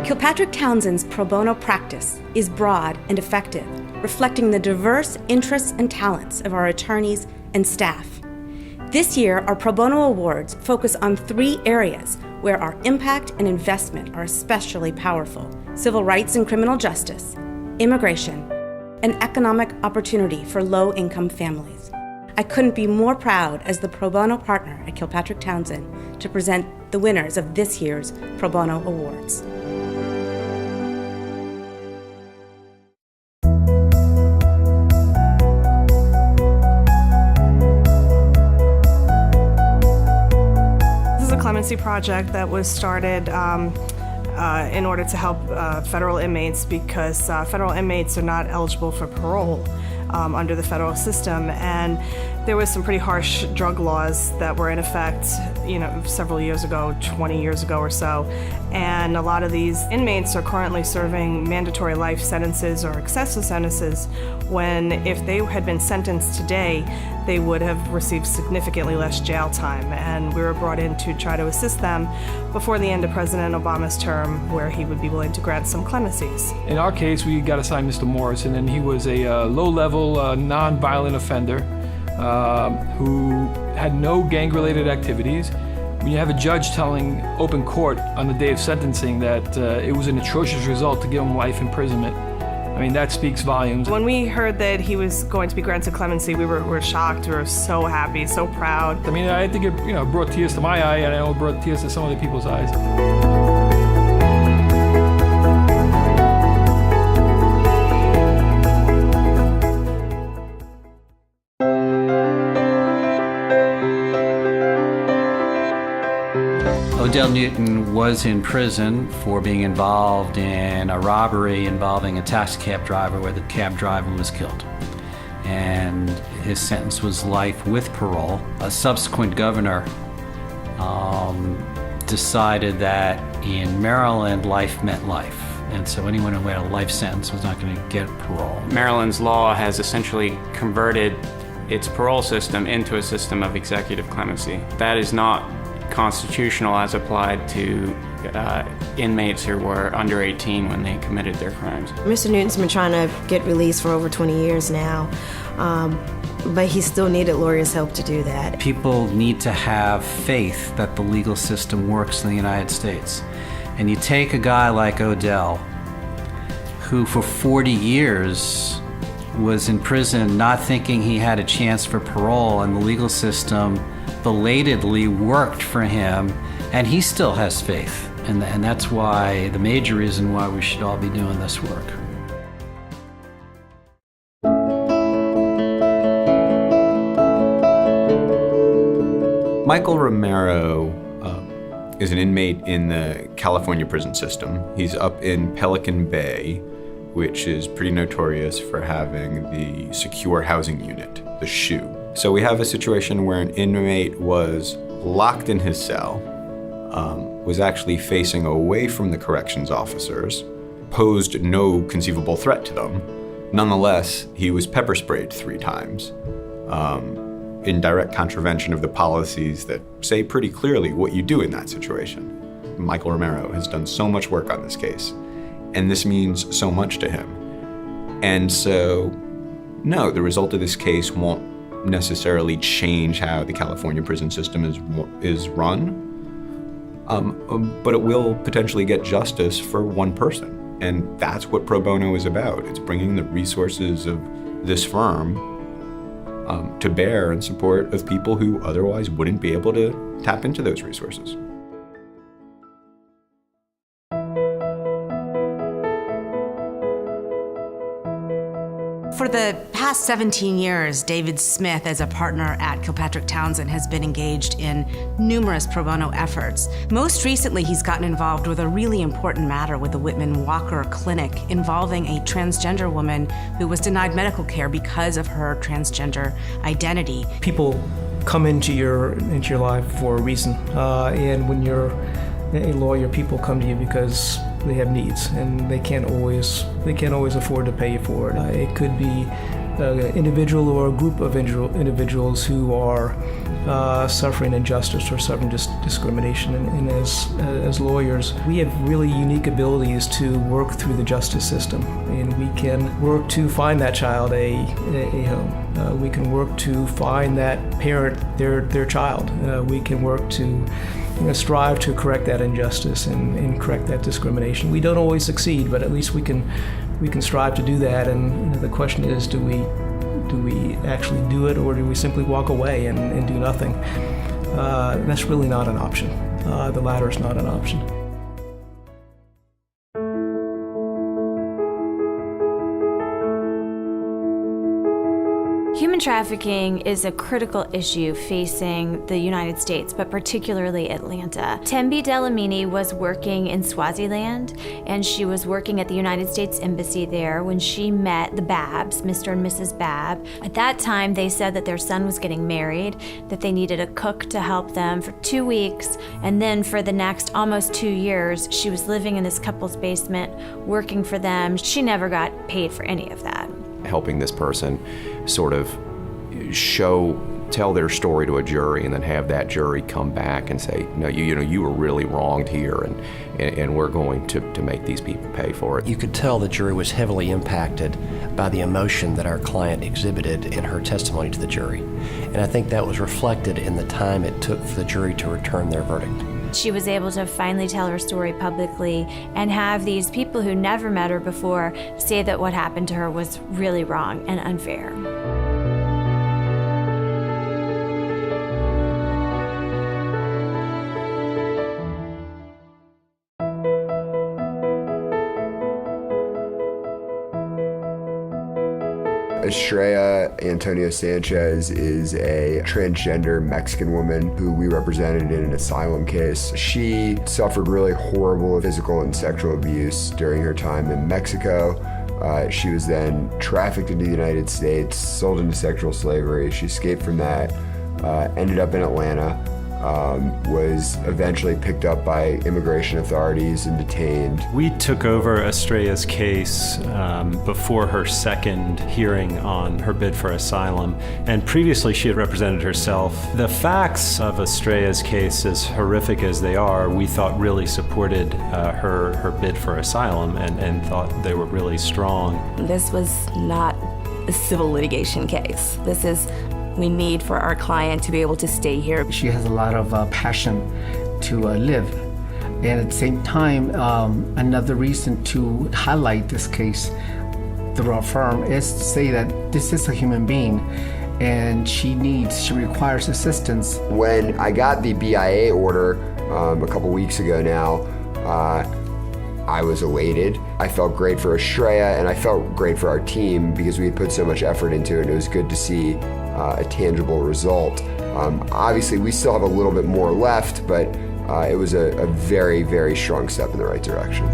Kilpatrick Townsend's pro bono practice is broad and effective, reflecting the diverse interests and talents of our attorneys and staff. This year, our Pro Bono Awards focus on 3 areas where our impact and investment are especially powerful: civil rights and criminal justice, immigration, and economic opportunity for low-income families. I couldn't be more proud as the pro bono partner at Kilpatrick Townsend to present the winners of this year's Pro Bono Awards. Clemency project that was started in order to help federal inmates because federal inmates are not eligible for parole under the federal system, and there was some pretty harsh drug laws that were in effect, several years ago, 20 years ago or so, and a lot of these inmates are currently serving mandatory life sentences or excessive sentences when, if they had been sentenced today, they would have received significantly less jail time, and we were brought in to try to assist them before the end of President Obama's term, where he would be willing to grant some clemencies. In our case, we got assigned Mr. Morrison, and he was a low-level, non-violent offender who had no gang-related activities. When you have a judge telling open court on the day of sentencing that it was an atrocious result to give him life imprisonment, I mean, that speaks volumes. When we heard that he was going to be granted clemency, we were shocked. We were so happy, so proud. I mean, I think it brought tears to my eye, and I know it brought tears to some other people's eyes. Odell Newton was in prison for being involved in a robbery involving a taxi cab driver where the cab driver was killed. And his sentence was life with parole. A subsequent governor decided that in Maryland, life meant life. And so anyone who had a life sentence was not going to get parole. Maryland's law has essentially converted its parole system into a system of executive clemency. That is not constitutional as applied to inmates who were under 18 when they committed their crimes. Mr. Newton's been trying to get released for over 20 years now, but he still needed lawyers' help to do that. People need to have faith that the legal system works in the United States. And you take a guy like Odell, who for 40 years was in prison not thinking he had a chance for parole, and the legal system belatedly worked for him, and he still has faith. And that's why, the major reason why we should all be doing this work. Michael Romero is an inmate in the California prison system. He's up in Pelican Bay, which is pretty notorious for having the secure housing unit, the SHU. So we have a situation where an inmate was locked in his cell, was actually facing away from the corrections officers, posed no conceivable threat to them. Nonetheless, he was pepper sprayed 3 times, in direct contravention of the policies that say pretty clearly what you do in that situation. Michael Romero has done so much work on this case, and this means so much to him. And so, no, the result of this case won't necessarily change how the California prison system is run, but it will potentially get justice for one person. And that's what pro bono is about. It's bringing the resources of this firm to bear in support of people who otherwise wouldn't be able to tap into those resources. For the past 17 years, David Smith, as a partner at Kilpatrick Townsend, has been engaged in numerous pro bono efforts. Most recently, he's gotten involved with a really important matter with the Whitman Walker Clinic involving a transgender woman who was denied medical care because of her transgender identity. People come into your life for a reason, and when you're a lawyer, people come to you because they have needs, and they can't always afford to pay you for it. It could be individual or a group of individuals who are suffering injustice or suffering discrimination. And as lawyers, we have really unique abilities to work through the justice system, and we can work to find that child a home. We can work to find that parent their child. We can work to strive to correct that injustice and correct that discrimination. We don't always succeed, but at least we can strive to do that. And the question is, do we actually do it, or do we simply walk away and do nothing? That's really not an option. The latter is not an option. Human trafficking is a critical issue facing the United States, but particularly Atlanta. Tembi Delamini was working in Swaziland, and she was working at the United States Embassy there when she met the Babbs, Mr. and Mrs. Babb. At that time, they said that their son was getting married, that they needed a cook to help them for 2 weeks, and then for the next almost 2 years, she was living in this couple's basement, working for them. She never got paid for any of that. Helping this person sort of tell their story to a jury, and then have that jury come back and say, no, you were really wronged here, and we're going to make these people pay for it. You could tell the jury was heavily impacted by the emotion that our client exhibited in her testimony to the jury. And I think that was reflected in the time it took for the jury to return their verdict. She was able to finally tell her story publicly and have these people who never met her before say that what happened to her was really wrong and unfair. Estrella Antonio Sanchez is a transgender Mexican woman who we represented in an asylum case. She suffered really horrible physical and sexual abuse during her time in Mexico. She was then trafficked into the United States, sold into sexual slavery. She escaped from that, ended up in Atlanta, was eventually picked up by immigration authorities and detained. We took over Estrella's case before her second hearing on her bid for asylum, and previously she had represented herself. The facts of Estrella's case, as horrific as they are, we thought really supported her bid for asylum and thought they were really strong. This was not a civil litigation case. We need for our client to be able to stay here. She has a lot of passion to live. And at the same time, another reason to highlight this case through our firm is to say that this is a human being and she requires assistance. When I got the BIA order a couple weeks ago now, I was elated. I felt great for Estrella, and I felt great for our team because we had put so much effort into it, and it was good to see a tangible result. Obviously, we still have a little bit more left, but it was a very, very strong step in the right direction.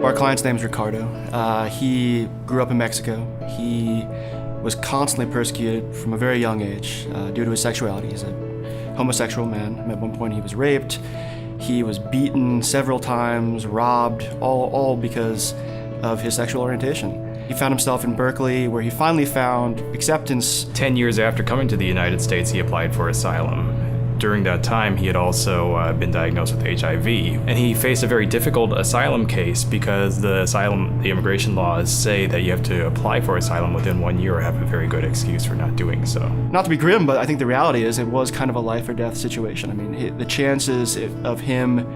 Our client's name is Ricardo. He grew up in Mexico. He was constantly persecuted from a very young age due to his sexuality. He's a homosexual man. At one point he was raped. He was beaten several times, robbed, all because of his sexual orientation. He found himself in Berkeley, where he finally found acceptance. 10 years after coming to the United States, he applied for asylum. During that time, he had also been diagnosed with HIV, and he faced a very difficult asylum case because the immigration laws say that you have to apply for asylum within 1 year or have a very good excuse for not doing so. Not to be grim, but I think the reality is it was kind of a life or death situation. I mean, the chances of him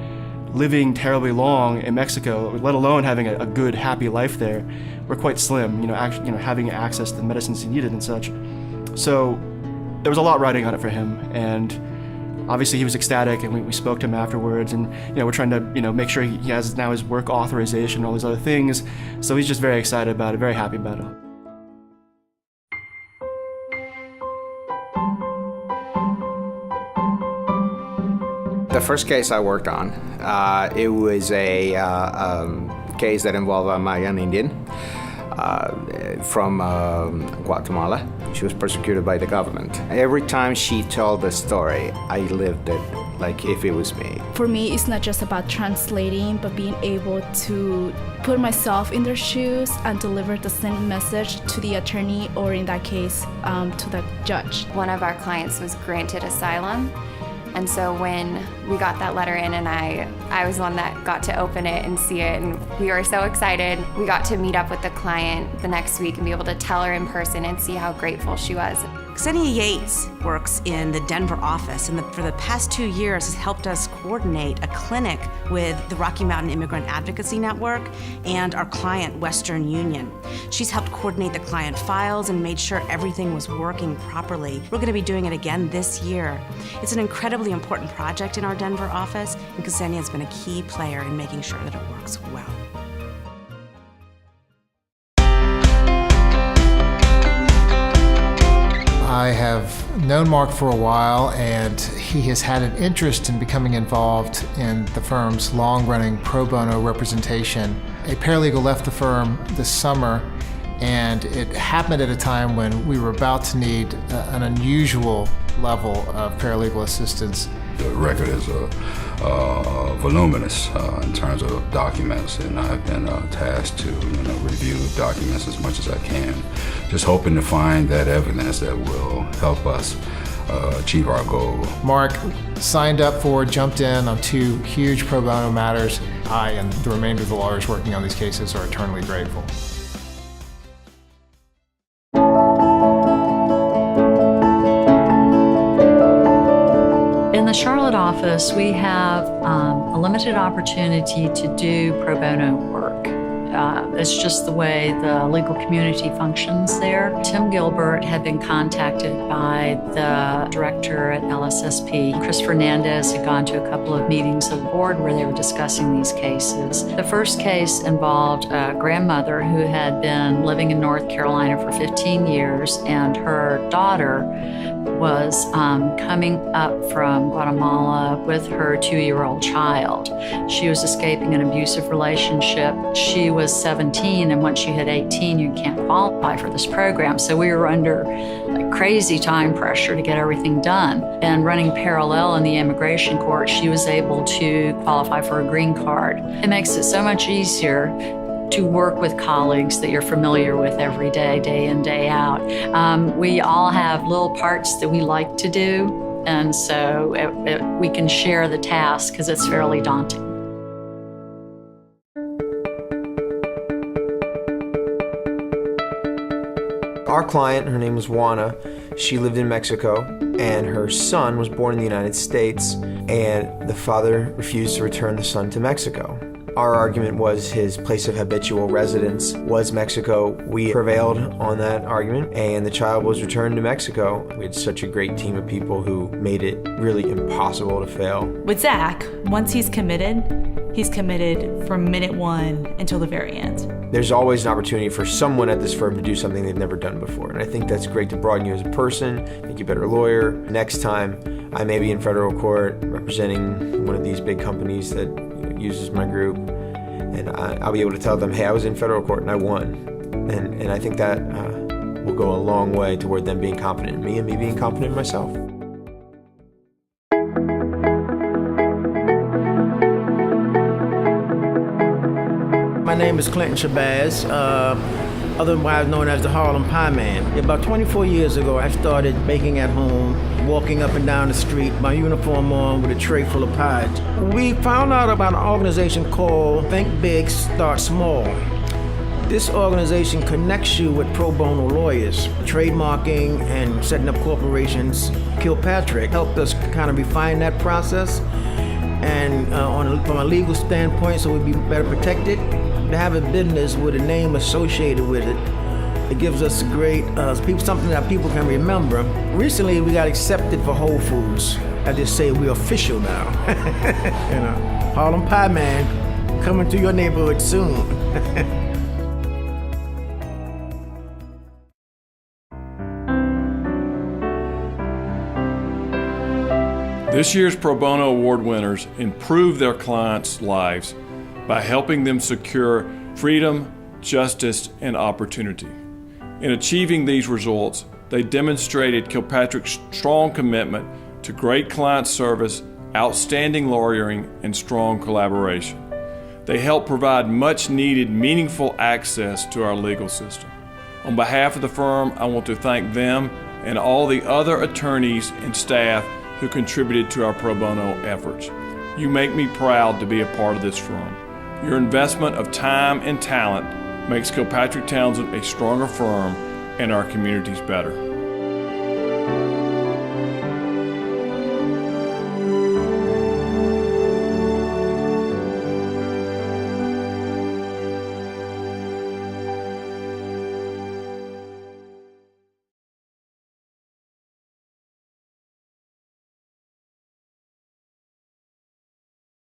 living terribly long in Mexico, let alone having a good, happy life there, were quite slim. Having access to the medicines he needed and such. So there was a lot riding on it for him, and obviously he was ecstatic, and we spoke to him afterwards, and we're trying to make sure he has now his work authorization and all these other things. So he's just very excited about it, very happy about it. The first case I worked on, it was a case that involved a Mayan Indian. from Guatemala. She was persecuted by the government. Every time she told the story, I lived it like if it was me. For me, it's not just about translating, but being able to put myself in their shoes and deliver the same message to the attorney, or in that case, to the judge. One of our clients was granted asylum, and so when we got that letter in, and I was the one that got to open it and see it, and we were so excited. We got to meet up with the client the next week and be able to tell her in person and see how grateful she was. Xenia Yates works in the Denver office, and for the past 2 years has helped us coordinate a clinic with the Rocky Mountain Immigrant Advocacy Network and our client, Western Union. She's helped coordinate the client files and made sure everything was working properly. We're going to be doing it again this year. It's an incredibly important project in our Denver office, and Xenia has been a key player in making sure that it works well. I have known Mark for a while, and he has had an interest in becoming involved in the firm's long-running pro bono representation. A paralegal left the firm this summer, and it happened at a time when we were about to need an unusual level of paralegal assistance. The record is voluminous in terms of documents, and I've been tasked to review documents as much as I can, just hoping to find that evidence that will help us achieve our goal. Mark signed up for, jumped in on 2 huge pro bono matters. I and the remainder of the lawyers working on these cases are eternally grateful. In the Charlotte office, we have a limited opportunity to do pro bono work. It's just the way the legal community functions there. Tim Gilbert had been contacted by the director at LSSP. Chris Fernandez had gone to a couple of meetings of the board where they were discussing these cases. The first case involved a grandmother who had been living in North Carolina for 15 years, and her daughter was coming up from Guatemala with her 2-year-old child. She was escaping an abusive relationship. She was 17, and once you hit 18, you can't qualify for this program. So we were under crazy time pressure to get everything done. And running parallel in the immigration court, she was able to qualify for a green card. It makes it so much easier to work with colleagues that you're familiar with every day, day in, day out. We all have little parts that we like to do, and so we can share the task because it's fairly daunting. Our client, her name was Juana. She lived in Mexico, and her son was born in the United States, and the father refused to return the son to Mexico. Our argument was his place of habitual residence was Mexico. We prevailed on that argument, and the child was returned to Mexico. We had such a great team of people who made it really impossible to fail. With Zach, once he's committed from minute one until the very end. There's always an opportunity for someone at this firm to do something they've never done before, and I think that's great to broaden you as a person, make you a better lawyer. Next time, I may be in federal court representing one of these big companies that uses my group, and I'll be able to tell them, hey, I was in federal court and I won. And I think that will go a long way toward them being confident in me and me being confident in myself. My name is Clinton Shabazz, otherwise known as the Harlem Pie Man. About 24 years ago, I started baking at home, walking up and down the street, my uniform on with a tray full of pies. We found out about an organization called Think Big, Start Small. This organization connects you with pro bono lawyers, trademarking and setting up corporations. Kilpatrick helped us kind of refine that process, and from a legal standpoint, so we'd be better protected. To have a business with a name associated with it, it gives us great something that people can remember. Recently, we got accepted for Whole Foods. I just say we're official now. Harlem Pie Man coming to your neighborhood soon. This year's Pro Bono Award winners improve their clients' lives by helping them secure freedom, justice, and opportunity. In achieving these results, they demonstrated Kilpatrick's strong commitment to great client service, outstanding lawyering, and strong collaboration. They helped provide much-needed, meaningful access to our legal system. On behalf of the firm, I want to thank them and all the other attorneys and staff who contributed to our pro bono efforts. You make me proud to be a part of this firm. Your investment of time and talent makes Kilpatrick Townsend a stronger firm and our communities better.